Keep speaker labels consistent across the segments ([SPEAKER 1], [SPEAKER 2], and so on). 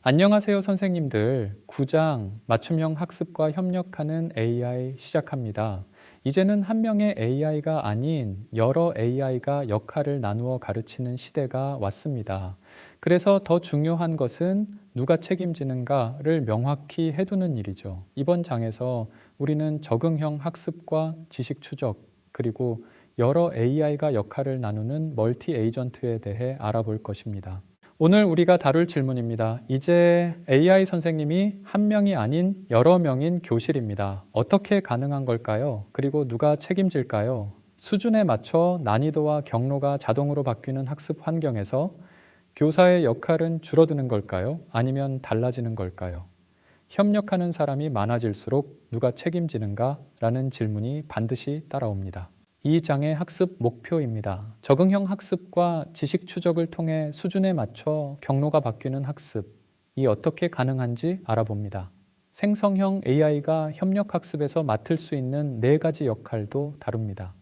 [SPEAKER 1] 안녕하세요, 선생님들. 9장 맞춤형 학습과 협력하는 AI 시작합니다. 이제는 한 명의 AI가 아닌 여러 AI가 역할을 나누어 가르치는 시대가 왔습니다. 그래서 더 중요한 것은 누가 책임지는가를 명확히 해두는 일이죠. 이번 장에서 우리는 적응형 학습과 지식 추적, 그리고 여러 AI가 역할을 나누는 멀티 에이전트에 대해 알아볼 것입니다. 오늘 우리가 다룰 질문입니다. 이제 AI 선생님이 한 명이 아닌 여러 명인 교실입니다. 어떻게 가능한 걸까요? 그리고 누가 책임질까요? 수준에 맞춰 난이도와 경로가 자동으로 바뀌는 학습 환경에서 교사의 역할은 줄어드는 걸까요? 아니면 달라지는 걸까요? 협력하는 사람이 많아질수록 누가 책임지는가? 라는 질문이 반드시 따라옵니다. 이 장의 학습 목표입니다. 적응형 학습과 지식 추적을 통해 수준에 맞춰 경로가 바뀌는 학습이 어떻게 가능한지 알아봅니다. 생성형 AI가 협력 학습에서 맡을 수 있는 4가지 역할도 다룹니다.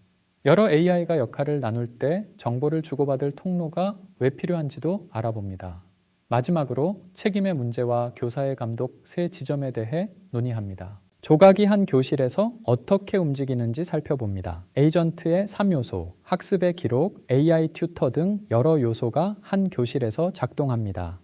[SPEAKER 1] 여러 AI가 역할을 나눌 때 정보를 주고받을 통로가 왜 필요한지도 알아봅니다. 마지막으로 책임의 문제와 교사의 감독 3지점에 대해 논의합니다. 조각이 한 교실에서 어떻게 움직이는지 살펴봅니다. 에이전트의 3요소, 학습의 기록, AI 튜터 등 여러 요소가 한 교실에서 작동합니다.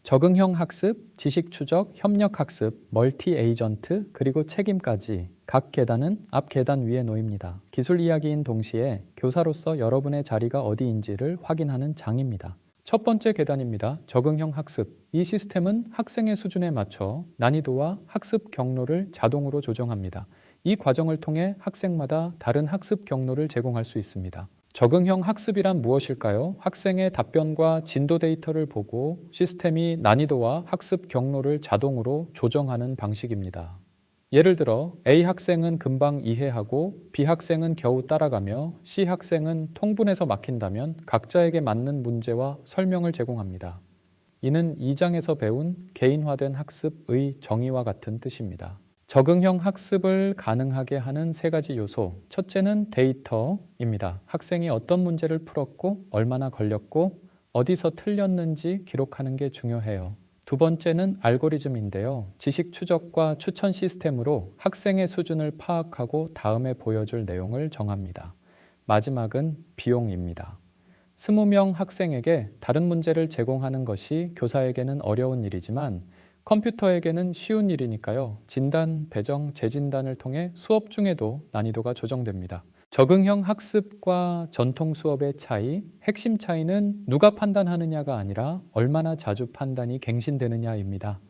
[SPEAKER 1] 적응형 학습, 지식 추적, 협력 학습, 멀티 에이전트, 그리고 책임까지 각 계단은 앞 계단 위에 놓입니다. 기술 이야기인 동시에 교사로서 여러분의 자리가 어디인지를 확인하는 장입니다. 첫 번째 계단입니다. 적응형 학습. 이 시스템은 학생의 수준에 맞춰 난이도와 학습 경로를 자동으로 조정합니다. 이 과정을 통해 학생마다 다른 학습 경로를 제공할 수 있습니다. 적응형 학습이란 무엇일까요? 학생의 답변과 진도 데이터를 보고 시스템이 난이도와 학습 경로를 자동으로 조정하는 방식입니다. 예를 들어 A 학생은 금방 이해하고 B 학생은 겨우 따라가며 C 학생은 통분해서 막힌다면 각자에게 맞는 문제와 설명을 제공합니다. 이는 2장에서 배운 개인화된 학습의 정의와 같은 뜻입니다. 적응형 학습을 가능하게 하는 3가지 요소. 첫째는 데이터입니다. 학생이 어떤 문제를 풀었고 얼마나 걸렸고 어디서 틀렸는지 기록하는 게 중요해요. 두 번째는 알고리즘인데요. 지식 추적과 추천 시스템으로 학생의 수준을 파악하고 다음에 보여줄 내용을 정합니다. 마지막은 비용입니다. 20명 학생에게 다른 문제를 제공하는 것이 교사에게는 어려운 일이지만 컴퓨터에게는 쉬운 일이니까요. 진단, 배정, 재진단을 통해 수업 중에도 난이도가 조정됩니다. 적응형 학습과 전통 수업의 차이, 핵심 차이는 누가 판단하느냐가 아니라 얼마나 자주 판단이 갱신되느냐입니다.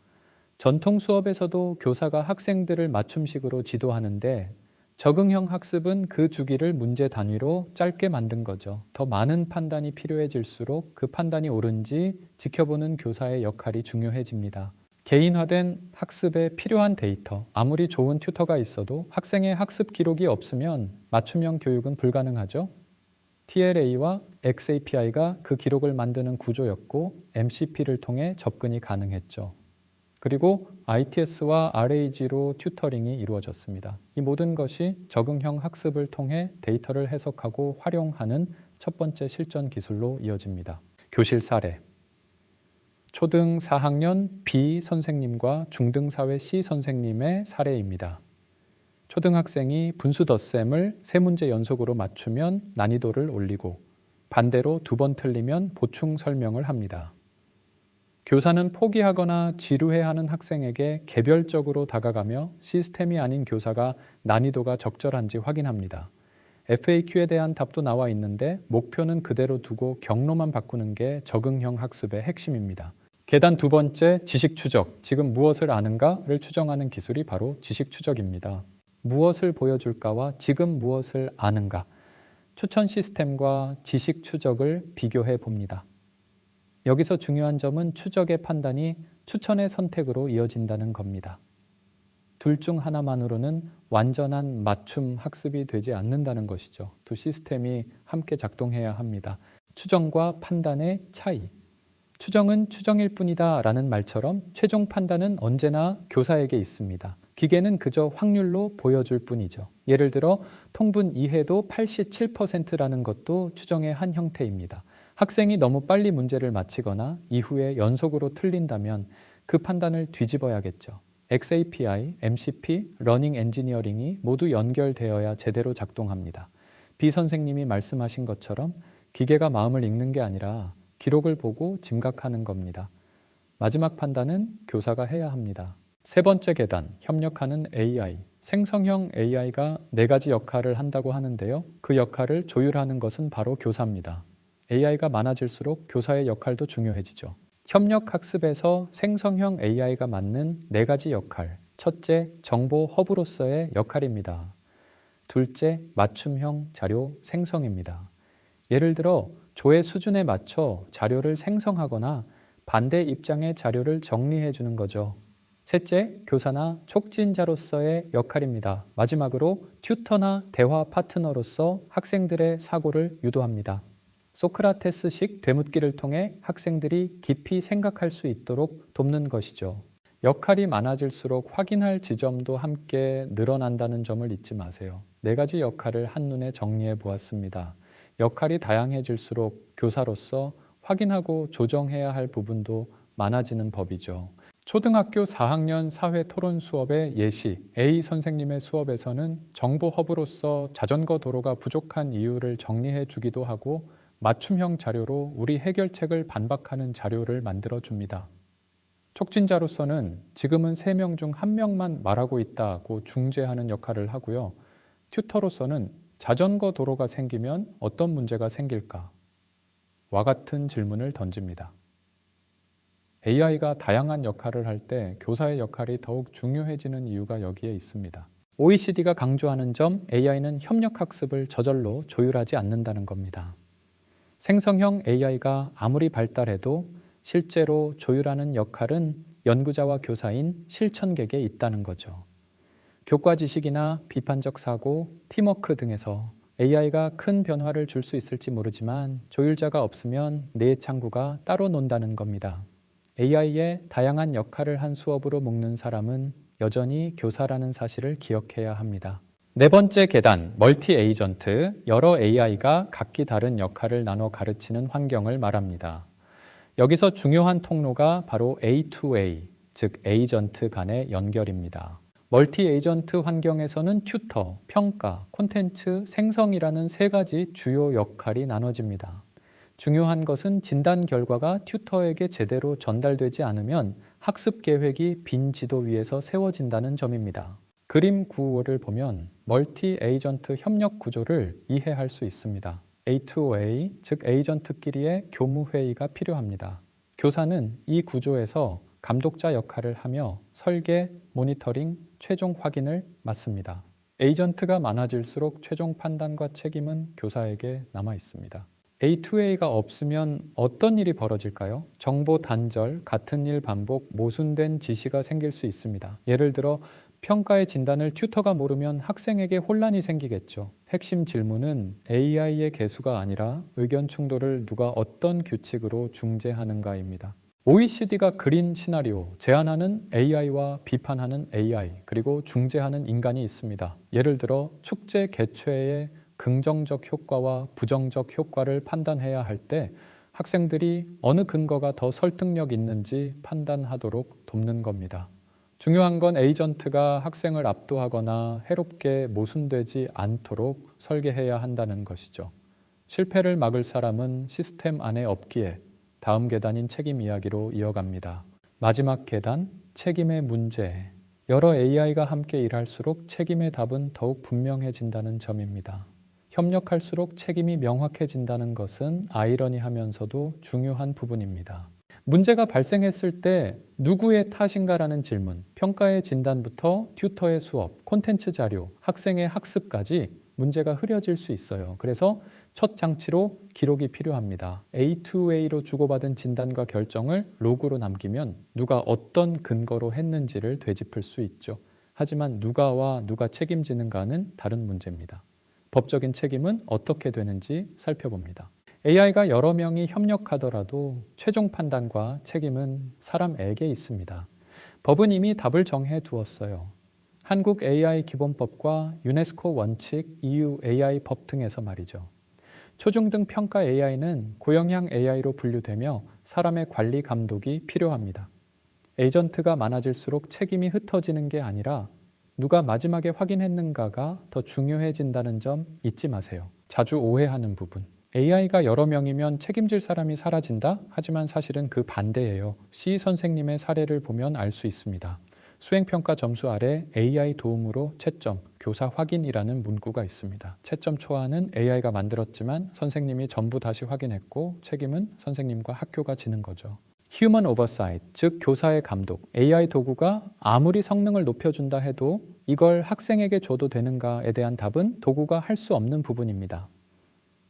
[SPEAKER 1] 전통 수업에서도 교사가 학생들을 맞춤식으로 지도하는데 적응형 학습은 그 주기를 문제 단위로 짧게 만든 거죠. 더 많은 판단이 필요해질수록 그 판단이 옳은지 지켜보는 교사의 역할이 중요해집니다. 개인화된 학습에 필요한 데이터, 아무리 좋은 튜터가 있어도 학생의 학습 기록이 없으면 맞춤형 교육은 불가능하죠. TLA와 XAPI가 그 기록을 만드는 구조였고 MCP를 통해 접근이 가능했죠. 그리고 ITS와 RAG로 튜터링이 이루어졌습니다. 이 모든 것이 적응형 학습을 통해 데이터를 해석하고 활용하는 첫 번째 실전 기술로 이어집니다. 교실 사례. 초등 4학년 B 선생님과 중등 사회 C 선생님의 사례입니다. 초등학생이 분수 덧셈을 3문제 연속으로 맞추면 난이도를 올리고 반대로 2번 틀리면 보충 설명을 합니다. 교사는 포기하거나 지루해하는 학생에게 개별적으로 다가가며 시스템이 아닌 교사가 난이도가 적절한지 확인합니다. FAQ에 대한 답도 나와 있는데 목표는 그대로 두고 경로만 바꾸는 게 적응형 학습의 핵심입니다. 계단 2번째, 지식 추적. 지금 무엇을 아는가를 추정하는 기술이 바로 지식 추적입니다. 무엇을 보여줄까와 지금 무엇을 아는가. 추천 시스템과 지식 추적을 비교해 봅니다. 여기서 중요한 점은 추적의 판단이 추천의 선택으로 이어진다는 겁니다. 둘 중 하나만으로는 완전한 맞춤 학습이 되지 않는다는 것이죠. 두 시스템이 함께 작동해야 합니다. 추정과 판단의 차이. 추정은 추정일 뿐이다 라는 말처럼 최종 판단은 언제나 교사에게 있습니다. 기계는 그저 확률로 보여줄 뿐이죠. 예를 들어 통분 이해도 87%라는 것도 추정의 한 형태입니다. 학생이 너무 빨리 문제를 마치거나 이후에 연속으로 틀린다면 그 판단을 뒤집어야겠죠. XAPI, MCP, 러닝 엔지니어링이 모두 연결되어야 제대로 작동합니다. 비 선생님이 말씀하신 것처럼 기계가 마음을 읽는 게 아니라 기록을 보고 짐작하는 겁니다. 마지막 판단은 교사가 해야 합니다. 세 번째 계단, 협력하는 AI. 생성형 AI가 네 가지 역할을 한다고 하는데요. 그 역할을 조율하는 것은 바로 교사입니다. AI가 많아질수록 교사의 역할도 중요해지죠. 협력학습에서 생성형 AI가 맡는 네 가지 역할. 첫째, 정보 허브로서의 역할입니다. 둘째, 맞춤형 자료 생성입니다. 예를 들어 조회 수준에 맞춰 자료를 생성하거나 반대 입장의 자료를 정리해 주는 거죠. 셋째, 교사나 촉진자로서의 역할입니다. 마지막으로 튜터나 대화 파트너로서 학생들의 사고를 유도합니다. 소크라테스식 되묻기를 통해 학생들이 깊이 생각할 수 있도록 돕는 것이죠. 역할이 많아질수록 확인할 지점도 함께 늘어난다는 점을 잊지 마세요. 네 가지 역할을 한눈에 정리해 보았습니다. 역할이 다양해질수록 교사로서 확인하고 조정해야 할 부분도 많아지는 법이죠. 초등학교 4학년 사회 토론 수업의 예시 A 선생님의 수업에서는 정보 허브로서 자전거 도로가 부족한 이유를 정리해 주기도 하고 맞춤형 자료로 우리 해결책을 반박하는 자료를 만들어 줍니다. 촉진자로서는 지금은 3명 중 1명만 말하고 있다고 중재하는 역할을 하고요. 튜터로서는 자전거 도로가 생기면 어떤 문제가 생길까? 와 같은 질문을 던집니다. AI가 다양한 역할을 할 때 교사의 역할이 더욱 중요해지는 이유가 여기에 있습니다. OECD가 강조하는 점, AI는 협력학습을 저절로 조율하지 않는다는 겁니다. 생성형 AI가 아무리 발달해도 실제로 조율하는 역할은 연구자와 교사인 실천객에 있다는 거죠. 교과 지식이나 비판적 사고, 팀워크 등에서 AI가 큰 변화를 줄 수 있을지 모르지만 조율자가 없으면 내 창구가 따로 논다는 겁니다. AI의 다양한 역할을 한 수업으로 묶는 사람은 여전히 교사라는 사실을 기억해야 합니다. 네 번째 계단, 멀티 에이전트, 여러 AI가 각기 다른 역할을 나눠 가르치는 환경을 말합니다. 여기서 중요한 통로가 바로 A2A, 즉 에이전트 간의 연결입니다. 멀티 에이전트 환경에서는 튜터, 평가, 콘텐츠, 생성이라는 세 가지 주요 역할이 나눠집니다. 중요한 것은 진단 결과가 튜터에게 제대로 전달되지 않으면 학습 계획이 빈 지도 위에서 세워진다는 점입니다. 그림 9호를 보면 멀티 에이전트 협력 구조를 이해할 수 있습니다. A2A, 즉 에이전트끼리의 교무 회의가 필요합니다. 교사는 이 구조에서 감독자 역할을 하며 설계, 모니터링, 최종 확인을 맡습니다. 에이전트가 많아질수록 최종 판단과 책임은 교사에게 남아 있습니다. A2A가 없으면 어떤 일이 벌어질까요? 정보 단절, 같은 일 반복, 모순된 지시가 생길 수 있습니다. 예를 들어 평가의 진단을 튜터가 모르면 학생에게 혼란이 생기겠죠. 핵심 질문은 AI의 개수가 아니라 의견 충돌을 누가 어떤 규칙으로 중재하는가입니다. OECD가 그린 시나리오, 제안하는 AI와 비판하는 AI, 그리고 중재하는 인간이 있습니다. 예를 들어 축제 개최의 긍정적 효과와 부정적 효과를 판단해야 할 때 학생들이 어느 근거가 더 설득력 있는지 판단하도록 돕는 겁니다. 중요한 건 에이전트가 학생을 압도하거나 해롭게 모순되지 않도록 설계해야 한다는 것이죠. 실패를 막을 사람은 시스템 안에 없기에 다음 계단인 책임 이야기로 이어갑니다. 마지막 계단, 책임의 문제. 여러 AI가 함께 일할수록 책임의 답은 더욱 분명해진다는 점입니다. 협력할수록 책임이 명확해진다는 것은 아이러니하면서도 중요한 부분입니다. 문제가 발생했을 때 누구의 탓인가라는 질문, 평가의 진단부터 튜터의 수업, 콘텐츠 자료, 학생의 학습까지 문제가 흐려질 수 있어요. 그래서 첫 장치로 기록이 필요합니다. A2A로 주고받은 진단과 결정을 로그로 남기면 누가 어떤 근거로 했는지를 되짚을 수 있죠. 하지만 누가와 누가 책임지는가는 다른 문제입니다. 법적인 책임은 어떻게 되는지 살펴봅니다. AI가 여러 명이 협력하더라도 최종 판단과 책임은 사람에게 있습니다. 법은 이미 답을 정해 두었어요. 한국 AI 기본법과 유네스코 원칙, EU AI 법 등에서 말이죠. 초중등 평가 AI는 고영향 AI로 분류되며 사람의 관리 감독이 필요합니다. 에이전트가 많아질수록 책임이 흩어지는 게 아니라 누가 마지막에 확인했는가가 더 중요해진다는 점 잊지 마세요. 자주 오해하는 부분. AI가 여러 명이면 책임질 사람이 사라진다? 하지만 사실은 그 반대예요. C 선생님의 사례를 보면 알 수 있습니다. 수행평가 점수 아래 AI 도움으로 채점, 교사 확인이라는 문구가 있습니다. 채점 초안은 AI가 만들었지만 선생님이 전부 다시 확인했고 책임은 선생님과 학교가 지는 거죠. Human Oversight, 즉 교사의 감독. AI 도구가 아무리 성능을 높여준다 해도 이걸 학생에게 줘도 되는가에 대한 답은 도구가 할 수 없는 부분입니다.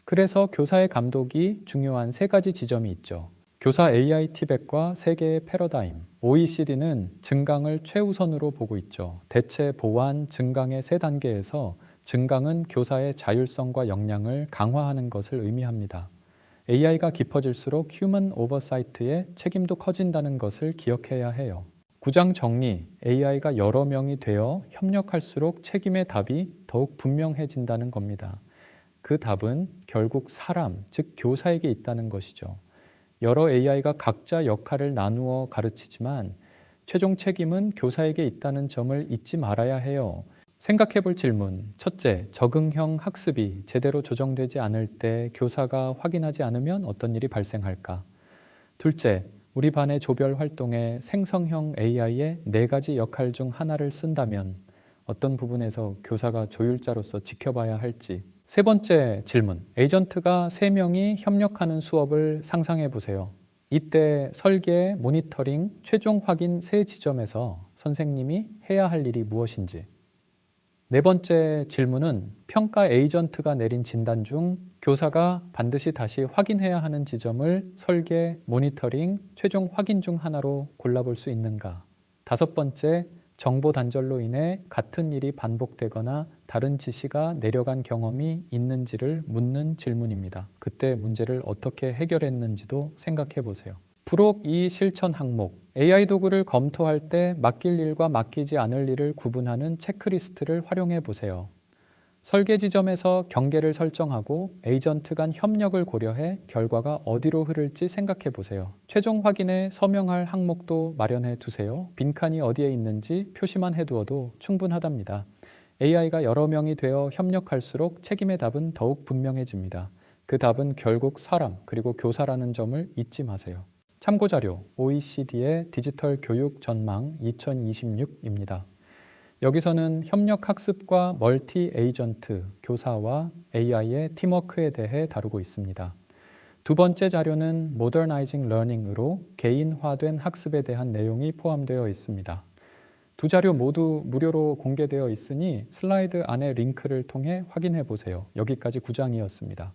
[SPEAKER 1] 그래서 교사의 감독이 중요한 세 가지 지점이 있죠. 교사 AI 티백과 세계의 패러다임. OECD는 증강을 최우선으로 보고 있죠. 대체, 보완, 증강의 세 단계에서 증강은 교사의 자율성과 역량을 강화하는 것을 의미합니다. AI가 깊어질수록 휴먼 오버사이트의 책임도 커진다는 것을 기억해야 해요. 구장 정리, AI가 여러 명이 되어 협력할수록 책임의 답이 더욱 분명해진다는 겁니다. 그 답은 결국 사람, 즉 교사에게 있다는 것이죠. 여러 AI가 각자 역할을 나누어 가르치지만 최종 책임은 교사에게 있다는 점을 잊지 말아야 해요. 생각해 볼 질문. 첫째, 적응형 학습이 제대로 조정되지 않을 때 교사가 확인하지 않으면 어떤 일이 발생할까? 둘째, 우리 반의 조별 활동에 생성형 AI의 4가지 역할 중 하나를 쓴다면 어떤 부분에서 교사가 조율자로서 지켜봐야 할지. 세 번째 질문. 에이전트가 3명이 협력하는 수업을 상상해 보세요. 이때 설계, 모니터링, 최종 확인 세 지점에서 선생님이 해야 할 일이 무엇인지. 네 번째 질문은 평가 에이전트가 내린 진단 중 교사가 반드시 다시 확인해야 하는 지점을 설계, 모니터링, 최종 확인 중 하나로 골라볼 수 있는가. 다섯 번째, 정보 단절로 인해 같은 일이 반복되거나 다른 지시가 내려간 경험이 있는지를 묻는 질문입니다. 그때 문제를 어떻게 해결했는지도 생각해 보세요. 부록 2 실천 항목. AI 도구를 검토할 때 맡길 일과 맡기지 않을 일을 구분하는 체크리스트를 활용해 보세요. 설계 지점에서 경계를 설정하고 에이전트 간 협력을 고려해 결과가 어디로 흐를지 생각해 보세요. 최종 확인에 서명할 항목도 마련해 두세요. 빈칸이 어디에 있는지 표시만 해두어도 충분하답니다. AI가 여러 명이 되어 협력할수록 책임의 답은 더욱 분명해집니다. 그 답은 결국 사람 그리고 교사라는 점을 잊지 마세요. 참고자료 OECD의 디지털 교육 전망 2026입니다. 여기서는 협력 학습과 멀티 에이전트, 교사와 AI의 팀워크에 대해 다루고 있습니다. 두 번째 자료는 Modernizing Learning으로 개인화된 학습에 대한 내용이 포함되어 있습니다. 두 자료 모두 무료로 공개되어 있으니 슬라이드 안의 링크를 통해 확인해 보세요. 여기까지 9장이었습니다.